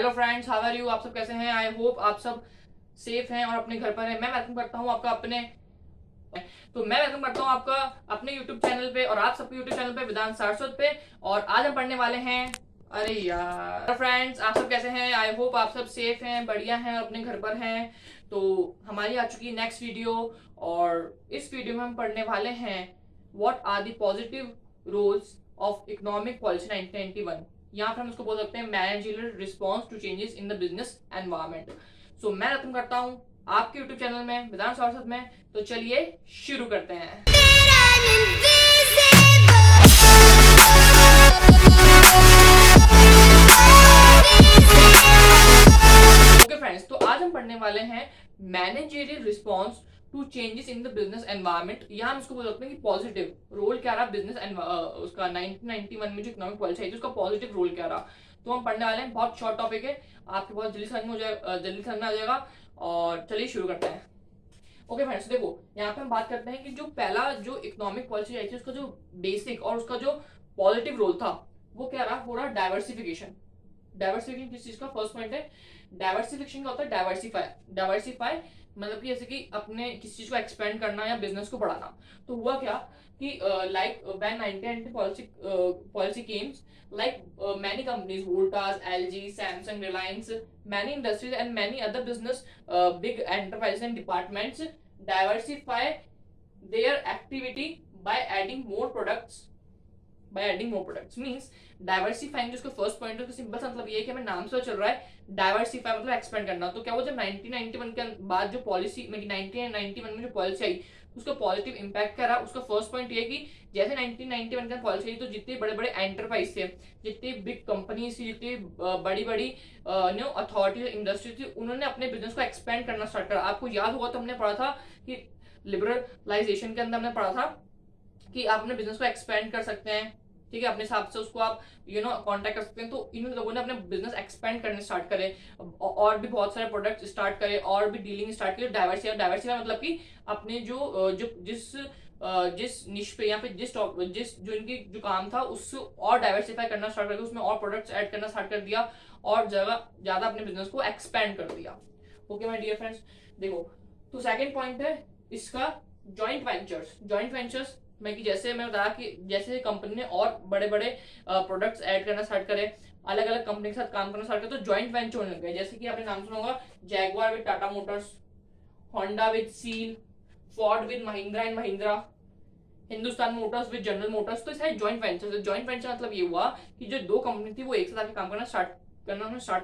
Hello friends, how are you. आप सब कैसे हैं? आई होप आप सब सेफ हैं और अपने घर पर हैं। मैं वेलकम करता हूं आपका अपने तो मैं वेलकम करता हूं आपका अपने यूट्यूब चैनल पे और आप सबके यूट्यूब चैनल पे वेदांत सारस्वत पे। और आज हम पढ़ने वाले हैं। अरे यार फ्रेंड्स, आप सब कैसे हैं? आई होप आप सब सेफ हैं, बढ़िया हैं और अपने घर पर हैं। तो हमारी आ चुकी है नेक्स्ट वीडियो और इस वीडियो में हम पढ़ने वाले हैं what are the positive roles of economic policy 1991। यहाँ पर हम इसको बोल सकते हैं managerial response to changes in the business environment. So मैं रतन करता हूँ आपके यूट्यूब चैनल में वेदांत सारस्वत में। तो चलिए शुरू करते हैं। ओके फ्रेंड्स, तो आज हम पढ़ने वाले हैं managerial response to changes in the business environment. यहाँ हम इसको बोल सकते हैं कि पॉजिटिव रोल क्या रहा बिजनेस उसका 1991 में जो इकोनॉमिक पॉलिसी आई थी उसका पॉजिटिव रोल क्या रहा। तो हम पढ़ने वाले हैं, बहुत शॉर्ट टॉपिक है, आपके बहुत जल्दी समझ में हो जाएगा, जल्दी समझ में आ जाएगा। और चलिए शुरू करते हैं। ओके फ्रेंड्स, देखो यहाँ पे हम बात करते हैं कि जो पहला जो इकोनॉमिक पॉलिसी आई थी उसका जो बेसिक और उसका जो पॉजिटिव रोल था वो क्या रहा, हो रहा डाइवर्सिफिकेशन। डाइवर्सिफिकेशन किस चीज का? फर्स्ट पॉइंट है डाइवर्सिफिकेशन का होता है डाइवर्सिफाई। डाइवर्सिफाई मतलब कि जैसे कि अपने किसी चीज को एक्सपेंड करना या बिजनेस को बढ़ाना। तो हुआ क्या कि like when 1990 policy Kemps, like many companies, Voltas, LG, Samsung, Reliance, many industries and many other business, big enterprises and departments diversify their activity by adding more products. By adding more products means diversifying, जिसका first point है उसका simple सा मतलब ये है कि हमें नाम से चल रहा है डाइवर्सिफाई मतलब एक्सपेंड करना। तो क्या वो जब 1991 के बाद जो पॉलिसी 1991 में जो पॉलिसी आई उसका पॉजिटिव इंपैक्ट क्या रहा, उसका फर्स्ट पॉइंट ये कि जैसे 1991 के पॉलिसी आई तो जितने बड़े बड़े एंटरप्राइज थे, जितनी बिग कंपनीज थी, जितनी बड़ी बड़ी अथॉरिटी इंडस्ट्री थी, उन्होंने अपने बिजनेस को एक्सपेंड करना स्टार्ट करा। आपको याद होगा तो हमने पढ़ा था कि लिबरलाइजेशन के अंदर हमने पढ़ा था कि आप अपने बिजनेस को एक्सपेंड कर सकते हैं, ठीक है, अपने हिसाब से उसको आप कांटेक्ट कर सकते हैं। तो इन लोगों ने अपने बिजनेस एक्सपेंड करने स्टार्ट करे और भी बहुत सारे प्रोडक्ट स्टार्ट करे और भी डीलिंग स्टार्ट करे। डाइवर्सिफाई डाइवर्सिफाई मतलब कि अपने जो जिस निश पे या फिर जिस जो इनकी जो काम था उससे और डाइवर्सिफाई करना स्टार्ट कर दिया, उसमें और प्रोडक्ट्स ऐड करना स्टार्ट कर दिया और ज्यादा अपने बिजनेस को एक्सपेंड कर दिया। ओके माय डियर फ्रेंड्स, देखो तो सेकंड पॉइंट है इसका जॉइंट वेंचर्स। जॉइंट वेंचर्स में कि जैसे मैं बताया कि जैसे कंपनी ने और बड़े बड़े प्रोडक्ट्स ऐड करना स्टार्ट करे, अलग अलग कंपनी के साथ काम करना स्टार्ट करे, तो जॉइंट वेंचर होने लग गए। जैसे कि आपने नाम सुना होगा Jaguar with Tata Motors, Honda with seal, Ford with Mahindra and Mahindra, Hindustan Motors with General Motors. तो सारे जॉइंट वेंचर। जॉइंट वेंचर मतलब ये हुआ कि जो दो कंपनी थी वो एक साथ आके काम करना स्टार्ट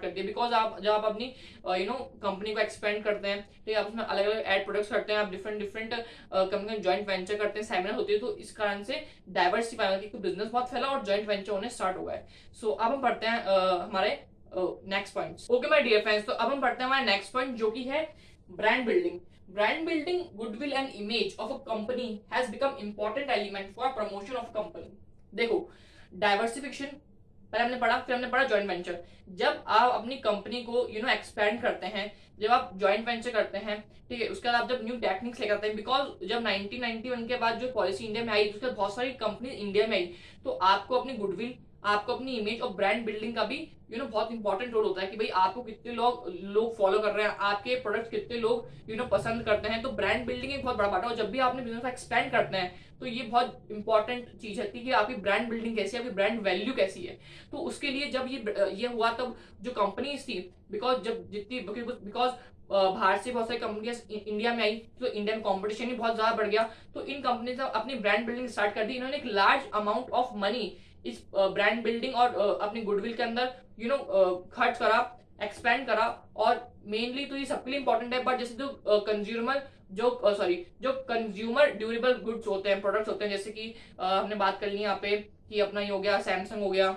कर दिया। बिकॉज आप जब आप अपनी कंपनी को एक्सपेंड करते हैं तो आप उसमें अलग अलग एड प्रोडक्ट्स करते हैं, आप different different company joint venture करते हैं, सेमिनर होती है, तो इस कारण से डाइवर्सिफाई की बिजनेस बहुत फैला और जॉइंट वेंचर होने स्टार्ट हो गए। सो अब हम पढ़ते हैं हमारे next points. Okay my dear friends, तो अब हम पढ़ते हैं हमारे नेक्स्ट पॉइंट जो कि है brand building. Brand building, goodwill and image of a company has become important element for promotion of company. देखो डाइवर्सिफिकेशन पहले हमने पढ़ा, फिर हमने पढ़ा जॉइंट वेंचर। जब आप अपनी कंपनी को एक्सपेंड करते हैं, जब आप जॉइंट वेंचर करते हैं, ठीक है, उसके बाद आप जब न्यू टेक्निक्स लेकर आते हैं, बिकॉज जब 1991 के बाद जो पॉलिसी इंडिया में आई उसके बाद बहुत सारी कंपनी इंडिया में आई, तो आपको अपनी गुडविल, आपको अपनी इमेज और ब्रांड बिल्डिंग का भी बहुत इंपॉर्टेंट रोल होता है कि भाई आपको कितने लोग फॉलो कर रहे हैं, आपके प्रोडक्ट कितने लोग पसंद करते हैं। तो ब्रांड बिल्डिंग एक बहुत बड़ा पार्ट है और जब भी आपने बिजनेस को एक्सपेंड करते हैं तो ये बहुत इंपॉर्टेंट चीज है कि आपकी ब्रांड बिल्डिंग कैसी है, आपकी ब्रांड वैल्यू कैसी है। तो उसके लिए जब ये हुआ तब जो कंपनीज थी, बिकॉज बाहर से बहुत सारी कंपनियां इंडिया में आई तो इंडियन कंपटीशन भी बहुत ज्यादा बढ़ गया, तो इन कंपनी ने अपनी ब्रांड बिल्डिंग स्टार्ट कर दी। इन्होंने एक लार्ज अमाउंट ऑफ मनी इस ब्रांड बिल्डिंग और अपनी गुडविल के अंदर खर्च करा, एक्सपेंड करा। और मेनली तो ये सबके लिए इंपॉर्टेंट है, बट जैसे जो कंज्यूमर ड्यूरेबल गुड्स होते हैं, प्रोडक्ट्स होते हैं, जैसे कि हमने बात कर ली यहाँ पे कि अपना ये हो गया सैमसंग हो गया,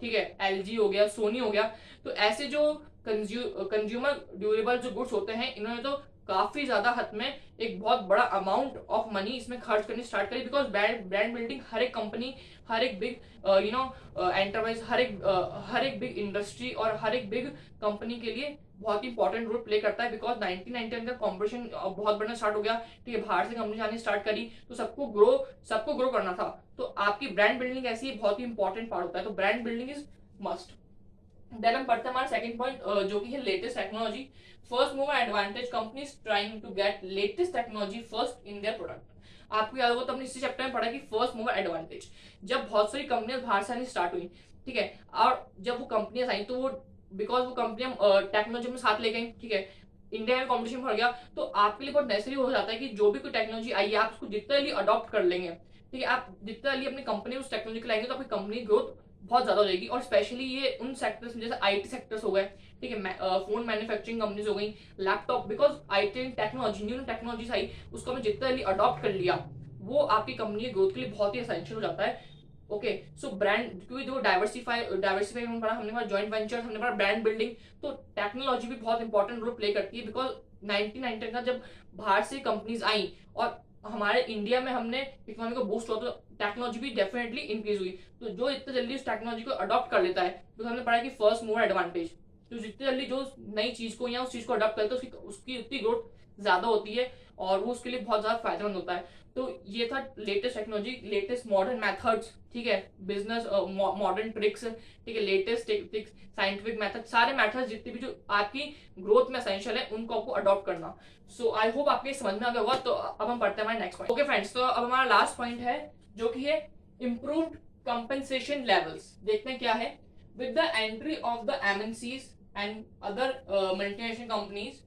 ठीक है, एलजी हो गया, सोनी हो गया। तो ऐसे जो कंज्यूमर ड्यूरेबल जो गुड्स होते हैं इन्होंने तो काफी ज्यादा हद में एक बहुत बड़ा अमाउंट ऑफ मनी इसमें खर्च करनी स्टार्ट करी। बिकॉज ब्रांड बिल्डिंग हर एक कंपनी, हर एक बिग एंटरप्राइज, हर एक बिग इंडस्ट्री और हर एक बिग कंपनी के लिए बहुत ही इंपॉर्टेंट रोल प्ले करता है। बिकॉज 1991 का कॉम्पिटिशन बहुत बढ़ना स्टार्ट हो गया, ठीक है, बाहर से कंपनी आनी स्टार्ट करी, तो सबको ग्रो करना था। तो आपकी ब्रांड बिल्डिंग ऐसी बहुत ही इंपॉर्टेंट पार्ट होता है। तो brand building is must. Then हम पढ़ते हैं हमारा सेकंड पॉइंट, जो कि है latest technology. First mover advantage, companies trying to get latest technology first in their product. आपको याद होगा तो हमने इसी चैप्टर में पढ़ा कि फर्स्ट मूवर एडवांटेज, जब बहुत सारी कंपनियां बाहर से आनी स्टार्ट हुई, ठीक है, और जब वो कंपनियां आई तो वो बिकॉज वो कंपनियां टेक्नोलॉजी में साथ ले गई, ठीक है, इंडिया में कॉम्पिटिशन बढ़ गया, तो आपके लिए बहुत नेसेसरी हो जाता है कि जो भी कोई टेक्नोलॉजी आई है आप उसको जितना जल्दी अडॉप्ट कर लेंगे, ठीक है, आप जितना जल्दी अपनी कंपनी उस टेक्नोलॉजी को लाएंगे तो आपकी कंपनी ग्रोथ बहुत ज्यादा हो जाएगी। और स्पेशली ये उन सेक्टर्स में जैसे आईटी सेक्टर्स हो गए, ठीक है, फोन मैन्युफैक्चरिंग कंपनीज हो गई, laptop, because IT technology, new technologies आई, उसको हमें जितना जल्दी अडॉप्ट कर लिया वो आपकी कंपनी के ग्रोथ के लिए बहुत ही एसेंशियल हो जाता है। ओके, सो ब्रांड, क्योंकि जो डाइवर्सिफाई हमने पढ़ा जॉइंट वेंचर, हमने पढ़ा ब्रांड बिल्डिंग, तो टेक्नोलॉजी भी बहुत इंपॉर्टेंट रोल प्ले करती है। बिकॉज 1990 का जब बाहर से कंपनीज आई और हमारे इंडिया में हमने इकोनॉमी को बूस्ट हुआ तो टेक्नोलॉजी भी डेफिनेटली इंक्रीज हुई। तो जो इतना जल्दी उस टेक्नोलॉजी को अडॉप्ट कर लेता है, तो हमने पढ़ा कि फर्स्ट मूवर एडवांटेज, तो जितनी जल्दी जो नई चीज को या उस चीज को अडॉप्ट करता है उसकी उतनी ग्रोथ ज्यादा होती है और वो उसके लिए बहुत ज्यादा फायदेमंद होता है। तो ये था latest technology, latest modern methods, ठीक है, बिजनेस मॉडर्न ट्रिक्स, ठीक है, लेटेस्ट ट्रिक्स, साइंटिफिक मेथड, सारे मेथड्स जितने भी जो आपकी ग्रोथ में एसेंशियल है उनको आपको अडॉप्ट करना। सो आई होप आपके समझ में आ गया होगा। तो अब हम पढ़ते हैं हमारे नेक्स्ट पॉइंट। ओके फ्रेंड्स, तो अब हमारा लास्ट पॉइंट है जो कि है इम्प्रूव्ड कंपनसेशन लेवल्स। देखते हैं क्या है। With the entry of the MNCs and other multinational companies,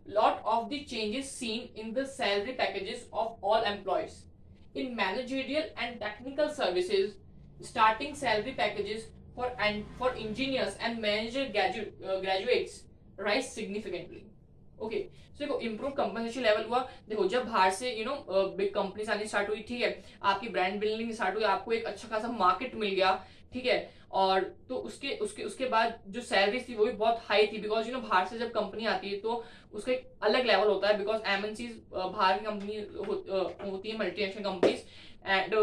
lot of the changes seen in the salary packages of all employees. In managerial and technical services, starting salary packages for engineers and manager graduates rise significantly. Okay, so देखो improve compensation level हुआ। देखो जब बाहर से big companies आनी start हुई, ठीक है, आपकी ब्रांड बिल्डिंग स्टार्ट हुई, आपको एक अच्छा खासा मार्केट मिल गया, ठीक है, और तो उसके उसके उसके बाद जो सैलरी थी वो भी बहुत हाई थी। बिकॉज बाहर से जब कंपनी आती है तो उसका एक अलग लेवल होता है। बिकॉज एमएनसीज बाहर की कंपनी होती है, मल्टीनेशनल कंपनीज, एंड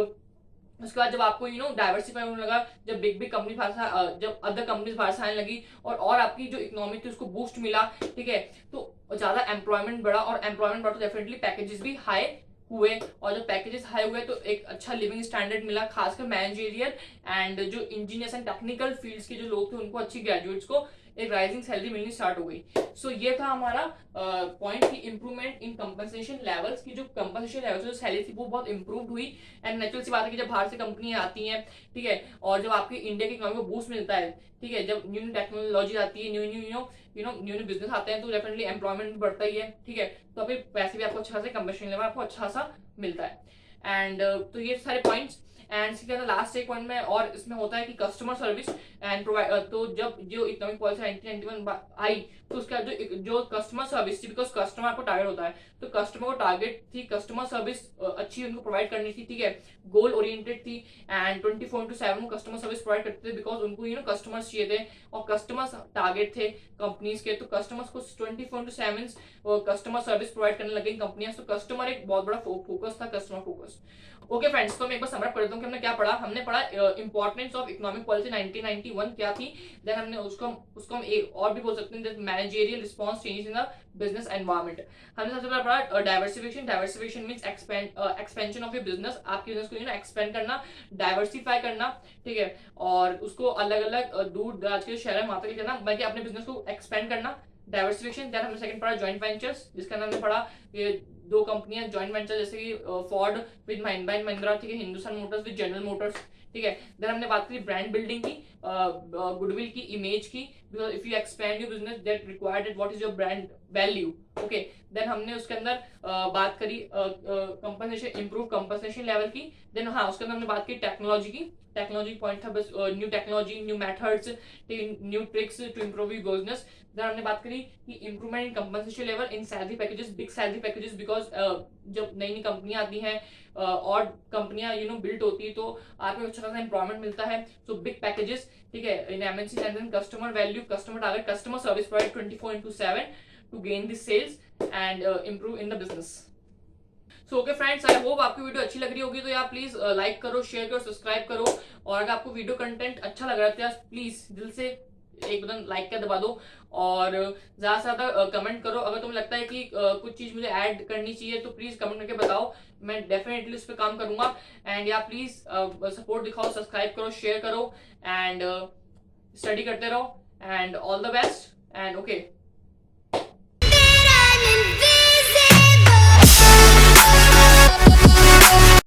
उसके बाद जब आपको डाइवर्सिफाई होने लगा, जब बिग बिग कंपनी जब अदर कंपनीज बाहर से आने लगी और आपकी जो इकोनॉमी थी उसको बूस्ट मिला, ठीक है, तो ज्यादा एम्प्लॉयमेंट बढ़ा, और एम्प्लॉयमेंट बढ़ा तो डेफिनेटली पैकेजेस भी हाई हुए, और जब पैकेजेस हाई हुए तो एक अच्छा लिविंग स्टैंडर्ड मिला, खासकर मैनेजरियल एंड जो इंजीनियर्स एंड टेक्निकल फील्ड्स के जो लोग थे उनको, अच्छी ग्रेजुएट्स को एक राइजिंग सैलरी मिलनी स्टार्ट हो गई। सो ये था हमारा पॉइंट की इंप्रूवमेंट इन कंपनसेशन लेवल्स की। जो कंपनसेशन लेवल्स जो सैलरी थी वो बहुत इंप्रूव हुई। एंड नेचुरल सी बात है कि जब बाहर से कंपनी आती हैं, ठीक है, और जब आपकी इंडिया की इकोनॉमी को बूस्ट मिलता है, ठीक है, जब न्यू न्यू टेक्नोलॉजी आती है, न्यू बिजनेस आते हैं, तो डेफिनेटली एम्प्लॉयमेंट बढ़ता ही है, ठीक है, तो अभी पैसे भी आपको अच्छा खासा, कंपनसेशन लेवल आपको अच्छा खासा मिलता है। एंड तो ये सारे पॉइंट्स। एंड इसके अंदर लास्ट एक पॉइंट में और इसमें होता है कि कस्टमर सर्विस एंड प्रोवाइड। तो जब जो इकोनॉमिक पॉलिसी 1991 आई तो उसका जो कस्टमर सर्विस थी, बिकॉज कस्टमर आपको टारगेट होता है, तो कस्टमर को टारगेट थी कस्टमर सर्विस अच्छी उनको प्रोवाइड करनी थी, ठीक है, गोल ओरिएंटेड थी, एंड 24/7 कस्टमर सर्विस प्रोवाइड करते थे। बिकॉज उनको कस्टमर्स चाहिए थे और कस्टमर्स टारगेट थे कंपनीज के, तो कस्टमर्स को 24/7 कस्टमर सर्विस प्रोवाइड करने लगे कंपनियां। तो कस्टमर एक बहुत बड़ा फोकस था, कस्टमर फोकस। ओके फ्रेंड्स, तो मैं एक बार समराइज कर देता हूँ कि हमने क्या पढ़ा। हमने पढ़ा इंपॉर्टेंस ऑफ इकोनॉमिक पॉलिसी 1991 क्या थी। देन हमने उसको हम एक और भी बोल सकते हैं, managerial response change in the business environment. हमने सबसे पहले पढ़ा diversification means expansion of your business, आपके बिजनेस को एक्सपेंड करना, डाइवर्सिफाई करना, ठीक है, और उसको अलग अलग दूर दराज के शहर में वहां तक जाना, बल्कि अपने बिजनेस को एक्सपेंड करना, डाइवर्सिफिकेशन। देन हमने सेकंड पढ़ा जॉइंट वेंचर्स, जिसका हमने पढ़ा दो कंपनियां जॉइंट वेंचर, जैसे कि Ford with Mahindra and Mahindra, ठीक है, Hindustan Motors with General Motors, ठीक है। देन हमने बात करी ब्रांड बिल्डिंग की, गुडविल की, इमेज की, because if you expand your business that required what is your brand value. Okay, then हमने उसके अंदर बात करी कंपनसेशन, इंप्रूव कंपनसेशन लेवल की। देन हाँ, उसके अंदर हमने बात की टेक्नोलॉजी की, टेक्नोलॉजी पॉइंट था बस, new technology, new methods, new tricks to improve your business. Then हमने बात करी कि improvement in compensation level in salary packages, big salary packages, because जब नई नई कंपनियां आती हैं और कंपनियां बिल्ट होती है तो आपको अच्छा खासा एम्प्लॉयमेंट मिलता है। सो बिग पैकेजेस, ठीक है, in MNC and then customer value, customer target, customer service provide 24/7 to gain the sales and improve in the business. So okay friends, I hope आपकी वीडियो अच्छी लग रही होगी, तो यार प्लीज लाइक करो, शेयर करो, सब्सक्राइब करो, और अगर आपको वीडियो कंटेंट अच्छा लग रहा है तो यार प्लीज दिल से एक बटन लाइक का दबा दो, और ज्यादा से ज्यादा कमेंट करो। अगर तुम्हें लगता है कि कुछ चीज मुझे ऐड करनी चाहिए तो प्लीज कमेंट करके बताओ, मैं डेफिनेटली उस पर काम करूंगा। एंड या प्लीज सपोर्ट दिखाओ, सब्सक्राइब करो, शेयर करो, एंड स्टडी करते रहो। and all the best and okay